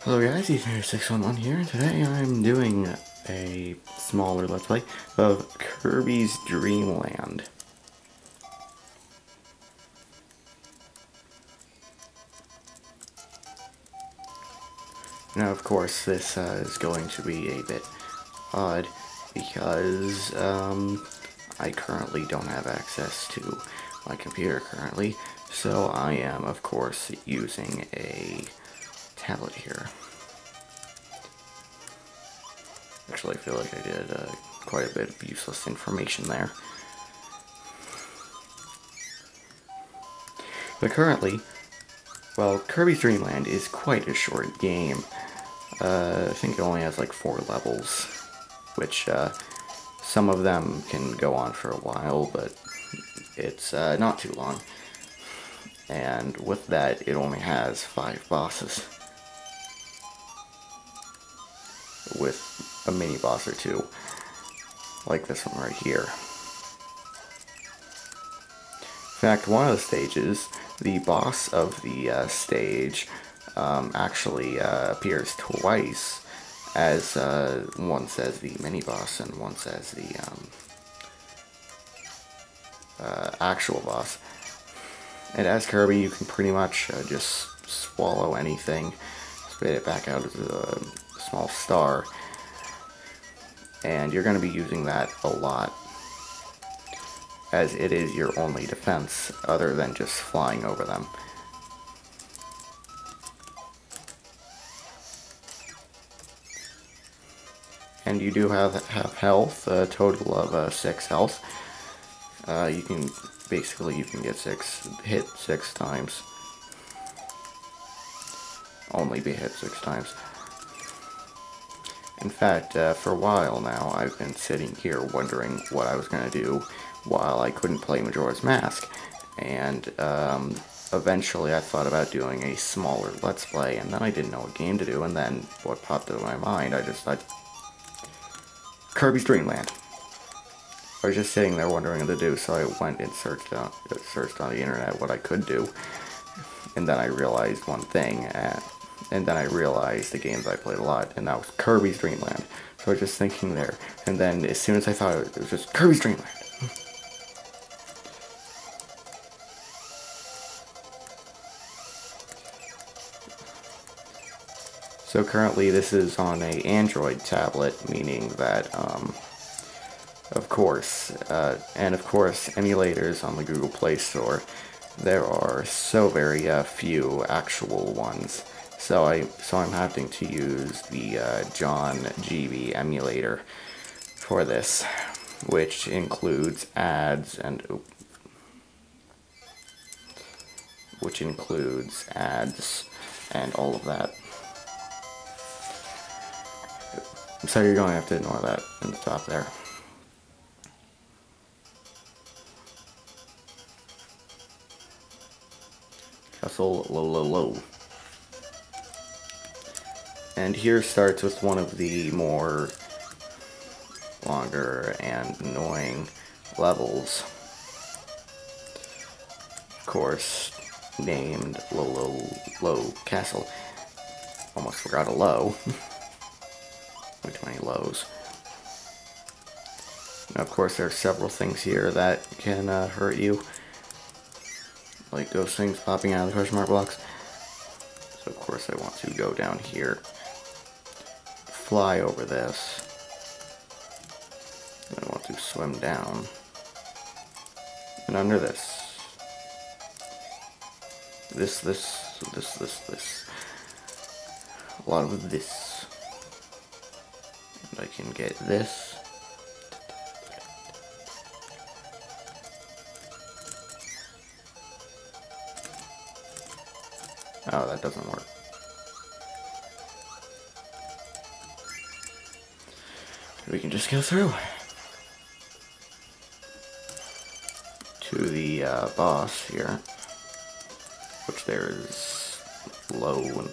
Hello guys, Ethan611 here, and today I'm doing a smaller Let's Play of Kirby's Dream Land. Now of course this is going to be a bit odd because I currently don't have access to my computer currently, so I am of course using a tablet here. Actually, I feel like I did quite a bit of useless information there. But currently, well, Kirby's Dream Land is quite a short game. I think it only has like 4 levels, which some of them can go on for a while, but it's not too long. And with that, it only has 5 bosses, with a mini boss or 2, like this one right here. In fact, one of the stages, the boss of the stage, actually appears twice, as once as the mini boss and once as the actual boss. And as Kirby, you can pretty much just swallow anything, spit it back out as a small star, and you're going to be using that a lot, as it is your only defense other than just flying over them. And you do have health, a total of 6 health. You can get hit 6 times. Only be hit 6 times. In fact, for a while now, I've been sitting here wondering what I was going to do while I couldn't play Majora's Mask. And eventually I thought about doing a smaller Let's Play, and then I didn't know what game to do, and then what popped into my mind, I just thought, Kirby's Dream Land. I was just sitting there wondering what to do, so I went and searched on the internet what I could do, and then I realized one thing, and then I realized the games I played a lot, and that was Kirby's Dream Land. So I was just thinking there, and then as soon as I thought it was just Kirby's Dream Land. So currently this is on a Android tablet, meaning that, of course, emulators on the Google Play Store, there are so very few actual ones. So I'm having to use the John GB emulator for this, which includes ads and all of that. So you're going to have to ignore that in the top there. Castle low. And here starts with one of the more longer and annoying levels. Of course, named Low Castle. Almost forgot a low. Way too many lows. Now, of course, there are several things here that can hurt you. Like those things popping out of the question mark blocks. So, of course, I want to go down here. Fly over this. And I want to swim down. And under this. This. A lot of this. And I can get this. Oh, that doesn't work. We can just go through to the boss here, which there is Low and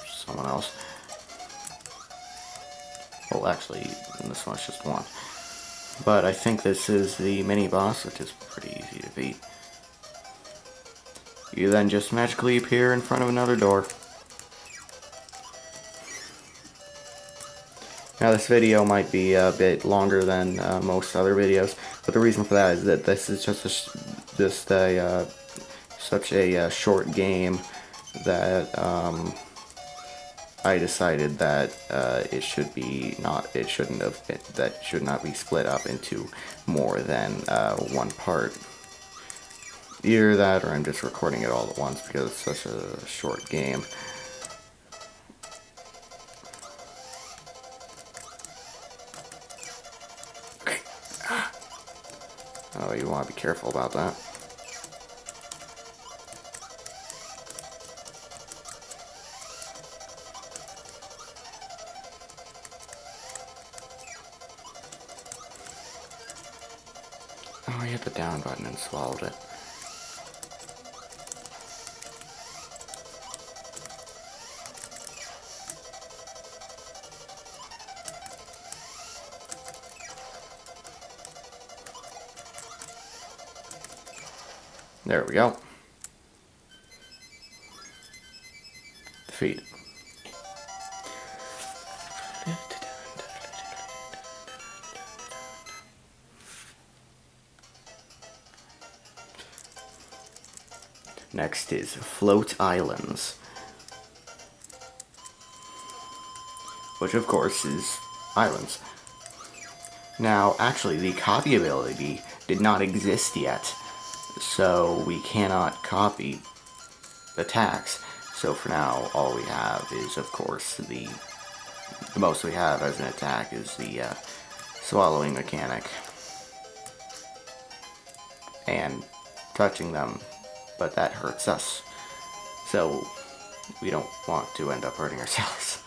someone else. Well, actually, in this one it's just one. But I think this is the mini boss, which is pretty easy to beat. You then just magically appear in front of another door. Now this video might be a bit longer than most other videos, but the reason for that is that this is just such a short game that I decided that it should not be split up into more than one part. Either that, or I'm just recording it all at once because it's such a short game. Okay. Oh, you want to be careful about that. Oh, I hit the down button and swallowed it. There we go. Defeat. Next is Float Islands, which of course is islands. Now, actually, the copy ability did not exist yet, so we cannot copy attacks. So for now, all we have is, of course, the most we have as an attack is the swallowing mechanic and touching them, but that hurts us, so we don't want to end up hurting ourselves.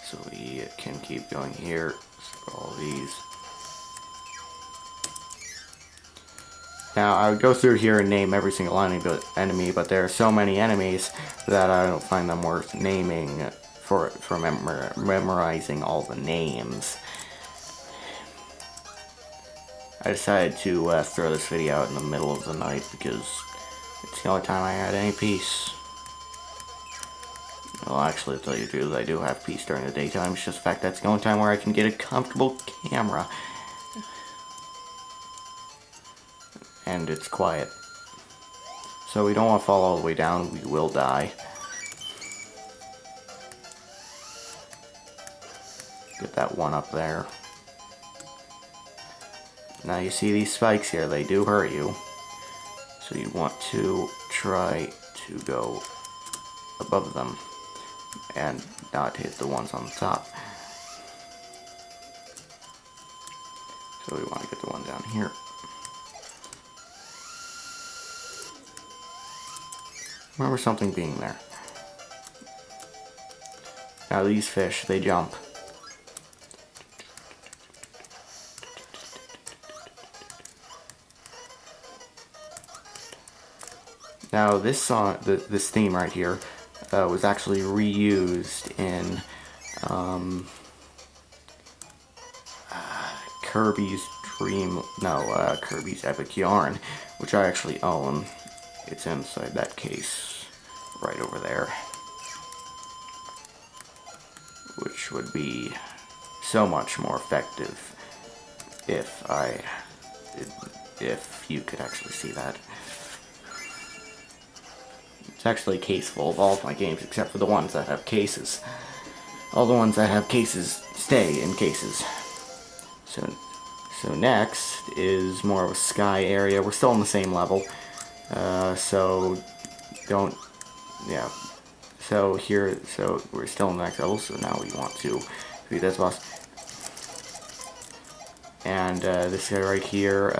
So we can keep going here, so all these. Now, I would go through here and name every single enemy, but there are so many enemies that I don't find them worth naming for memorizing all the names. I decided to throw this video out in the middle of the night because it's the only time I had any peace. Well, actually, to tell you the truth, I do have peace during the daytime. It's just the fact that's the only time where I can get a comfortable camera. And it's quiet. So we don't want to fall all the way down, we will die. Get that one up there. Now you see these spikes here, they do hurt you. So you want to try to go above them and not hit the ones on the top. So we want to get the one down here. Remember something being there. Now these fish, they jump. Now this song, this theme right here, was actually reused in Kirby's Kirby's Epic Yarn, which I actually own. It's inside that case right over there, which would be so much more effective if you could actually see that. It's actually a case full of all of my games except for the ones that have cases. All the ones that have cases stay in cases. So next is more of a sky area. We're still on the same level. So we're still in the next level, so now we want to beat this boss. And this guy right here,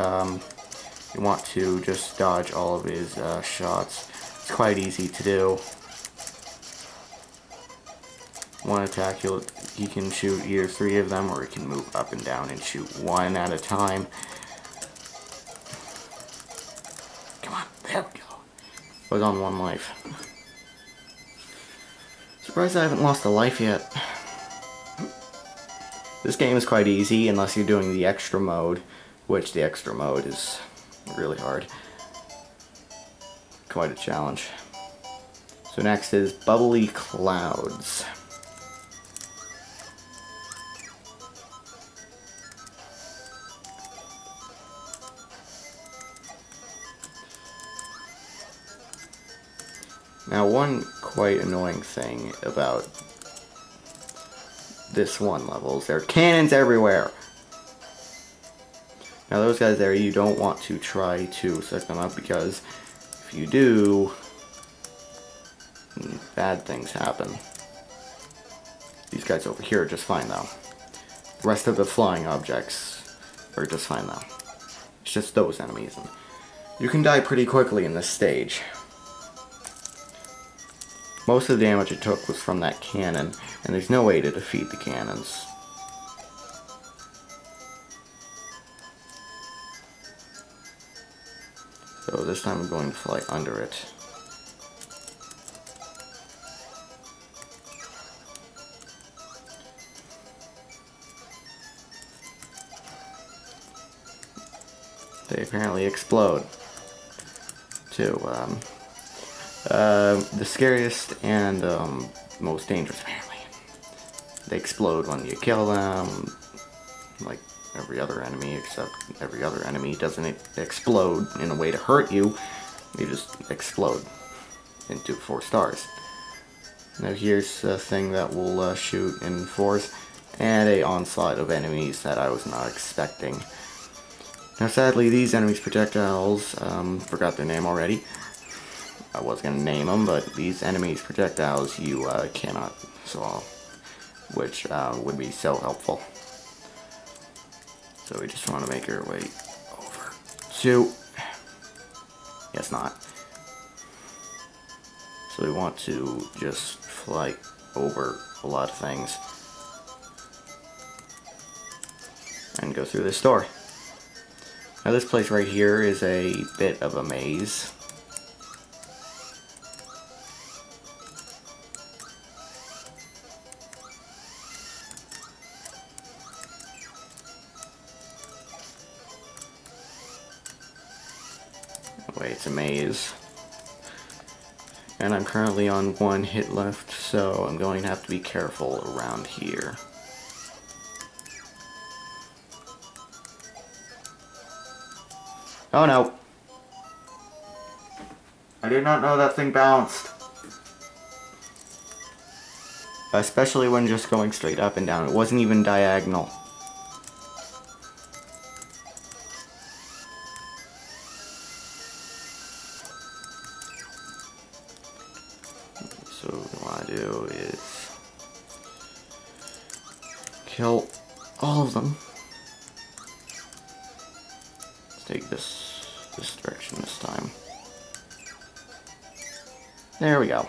you want to just dodge all of his shots. It's quite easy to do. One attack, he can shoot either 3 of them, or he can move up and down and shoot 1 at a time. Come on, there we go. I was on 1 life. Surprised I haven't lost a life yet. This game is quite easy unless you're doing the extra mode, which the extra mode is really hard. Quite a challenge. So next is bubbly clouds. Now, one quite annoying thing about this one level is there are cannons everywhere. Now those guys there, you don't want to try to set them up, because if you do, bad things happen. These guys over here are just fine though. The rest of the flying objects are just fine though. It's just those enemies. And you can die pretty quickly in this stage. Most of the damage it took was from that cannon, and there's no way to defeat the cannons. So this time I'm going to fly under it. They apparently explode too. The scariest and most dangerous, apparently. They explode when you kill them, like every other enemy, except every other enemy doesn't explode in a way to hurt you. They just explode into 4 stars. Now here's a thing that will shoot in 4s, and a onslaught of enemies that I was not expecting. Now sadly, these enemies' projectiles, forgot their name already. I was going to name them, but these enemies' projectiles you cannot swallow, which would be so helpful. So we just want to make our way over to... Guess not. So we want to just fly over a lot of things and go through this door. Now this place right here is a bit of a maze. Wait, it's a maze. And I'm currently on 1 hit left, so I'm going to have to be careful around here. Oh no! I did not know that thing bounced. Especially when just going straight up and down. It wasn't even diagonal. So what I want to do is kill all of them. Let's take this direction this time. There we go.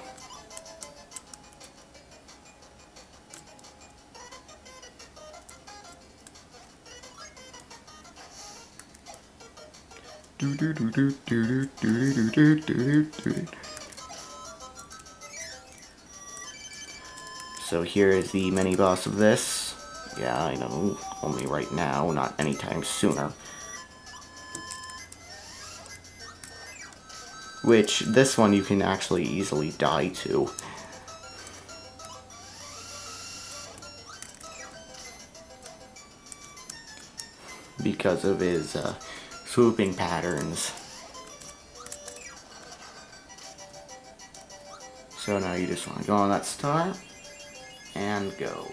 So here is the mini boss of this. Yeah, I know, only right now, not anytime sooner. Which, this one you can actually easily die to. Because of his swooping patterns. So now you just want to go on that star and go.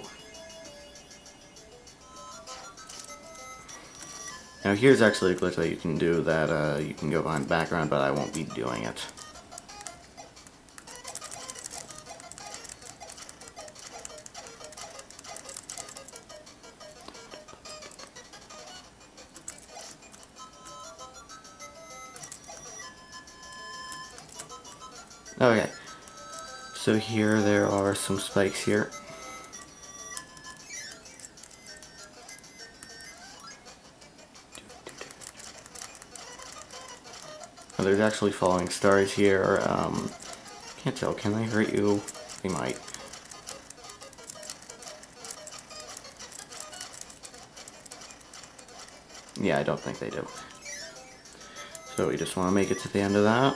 Now here's actually a glitch that you can do that you can go behind the background, but I won't be doing it. Okay, so here there are some spikes here. Now, there's actually falling stars here. Can't tell, can they hurt you? They might. Yeah, I don't think they do. So we just want to make it to the end of that.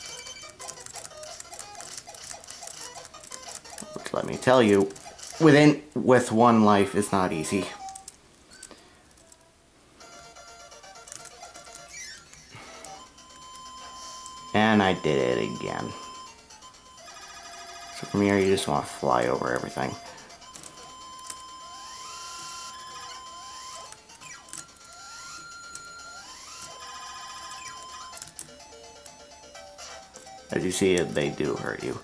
let me tell you, with one life is not easy. And I did it again. So from here, you just want to fly over everything. As you see, they do hurt you.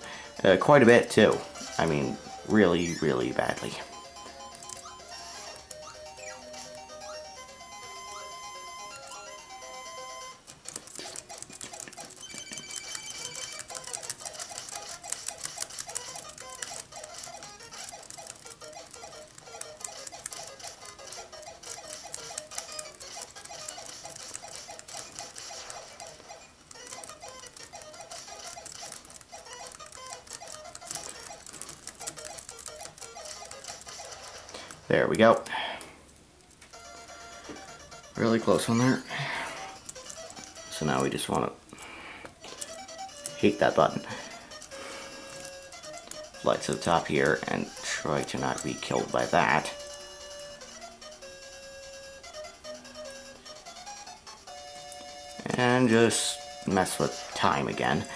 Quite a bit, too. I mean, really, really badly. There we go. Really close on there. So now we just want to hit that button. Fly to the top here and try to not be killed by that. And just mess with time again.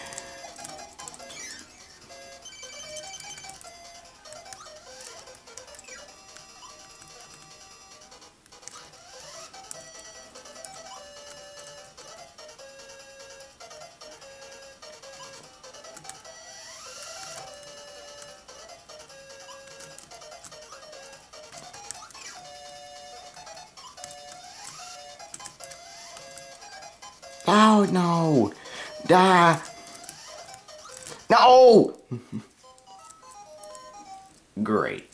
Oh, no! Die! No! Great.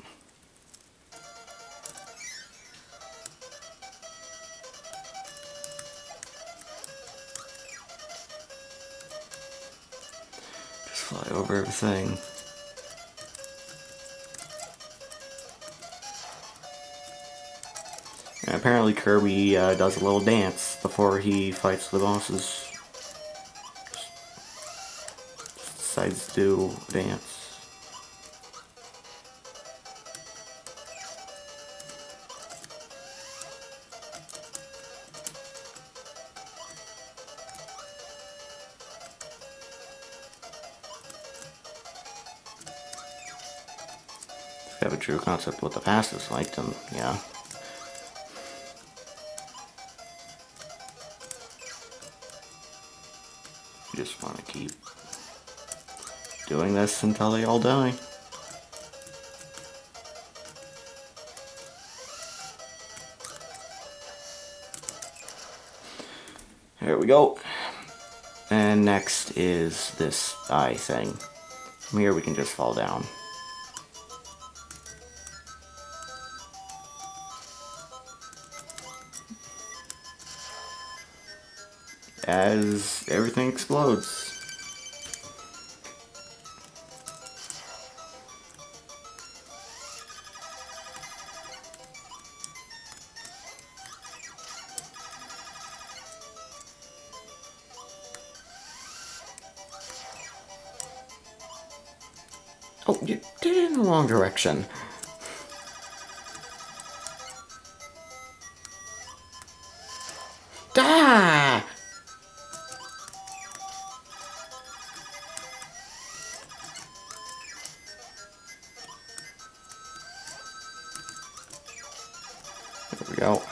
Just fly over everything. And apparently Kirby does a little dance before he fights the bosses. Decides to do dance. If you have a true concept of what the past is like, then yeah. You just want to keep doing this until they all die. There we go. And next is this eye thing. From here we can just fall down. As everything explodes. Oh, you did it in the wrong direction. Ah! There we go.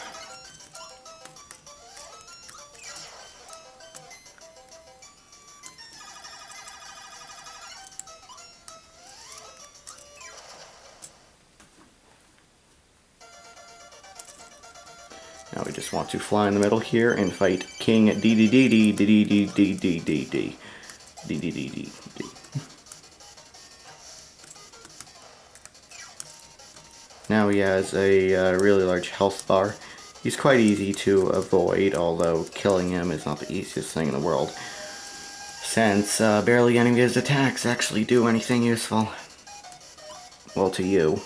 Now we just want to fly in the middle here and fight King D D D D D D D D D D D D D D D. Now he has a really large health bar. He's quite easy to avoid, although killing him is not the easiest thing in the world, since barely any of his attacks actually do anything useful. Well, to you.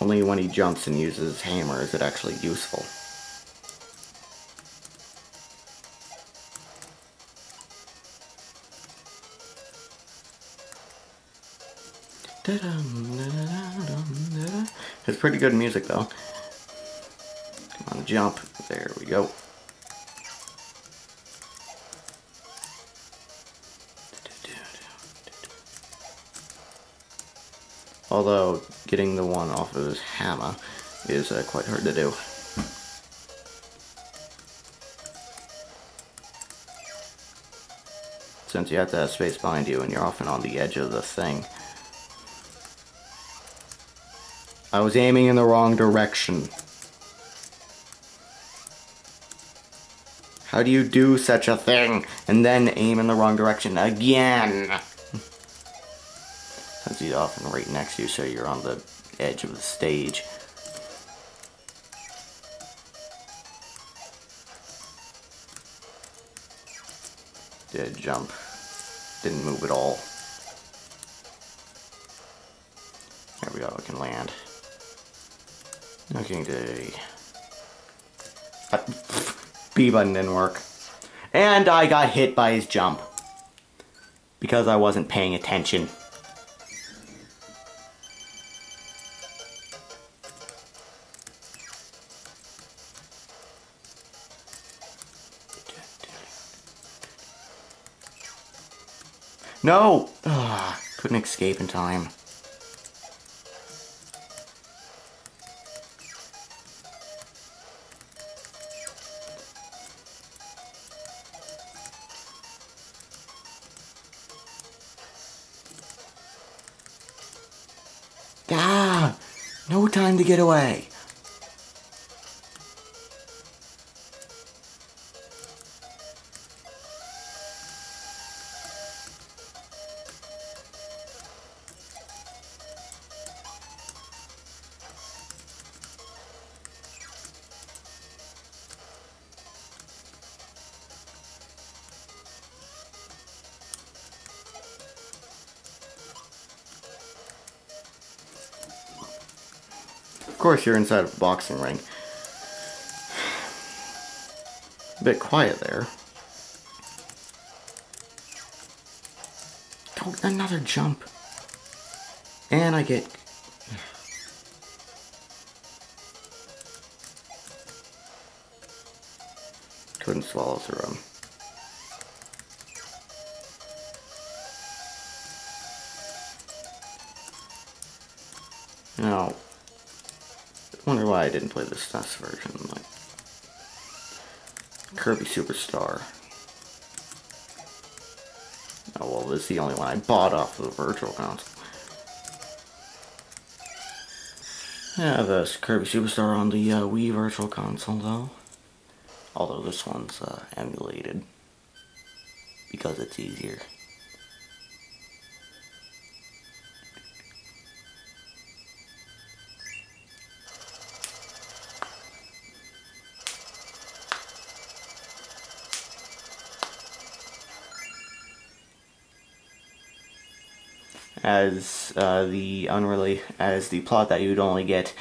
Only when he jumps and uses his hammer is it actually useful. It's pretty good music though. Come on, jump. There we go. Although, getting the one off of his hammer is quite hard to do. Since you have to have space behind you and you're often on the edge of the thing. I was aiming in the wrong direction. How do you do such a thing and then aim in the wrong direction again? Since he's often right next to you, so you're on the edge of the stage. Did jump. Didn't move at all. There we go, we can land. Okay, B button didn't work. And I got hit by his jump. Because I wasn't paying attention. No! Ugh, couldn't escape in time. Ah! No time to get away. Of course, you're inside of a boxing ring. A bit quiet there. Oh, another jump. And I get... Couldn't swallow through him. Now, I wonder why I didn't play the SNES version, like Kirby Superstar. Oh well, this is the only one I bought off of the Virtual Console. Yeah, the Kirby Superstar on the Wii Virtual Console though. Although this one's emulated because it's easier. As the plot that you'd only get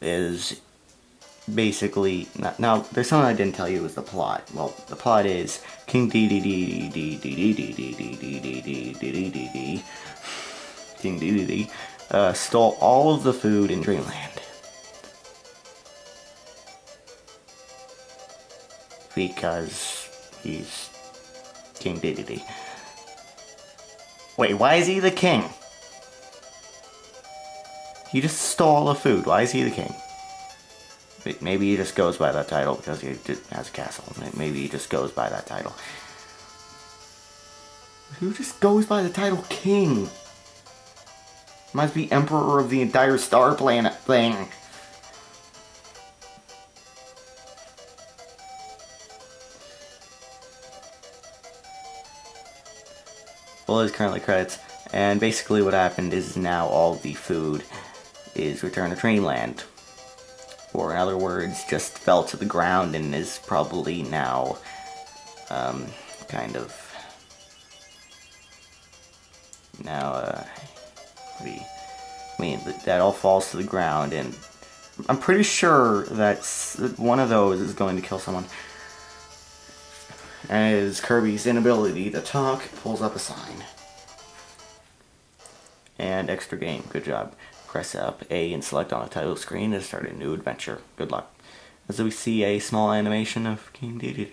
is basically now there's something I didn't tell you was the plot. Well, the plot is King King Dedede stole all of the food in Dreamland because he's King Dedede. Wait, why is he the king? He just stole all the food. Why is he the king? Maybe he just goes by that title because he has a castle. Maybe he just goes by that title. Who just goes by the title king? Must be emperor of the entire star planet thing. Well, it's currently credits, and basically what happened is now all the food is returned to Dreamland. Or in other words, just fell to the ground and is probably now, kind of, now, that all falls to the ground, and I'm pretty sure that one of those is going to kill someone. As Kirby's inability to talk pulls up a sign. And extra game. Good job. Press up A and select on the title screen to start a new adventure. Good luck. As we see a small animation of King Dedede.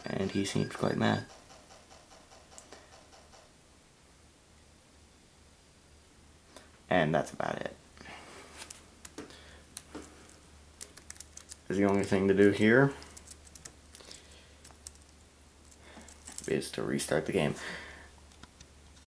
And he seems quite mad. And that's about it. The only thing to do here is to restart the game.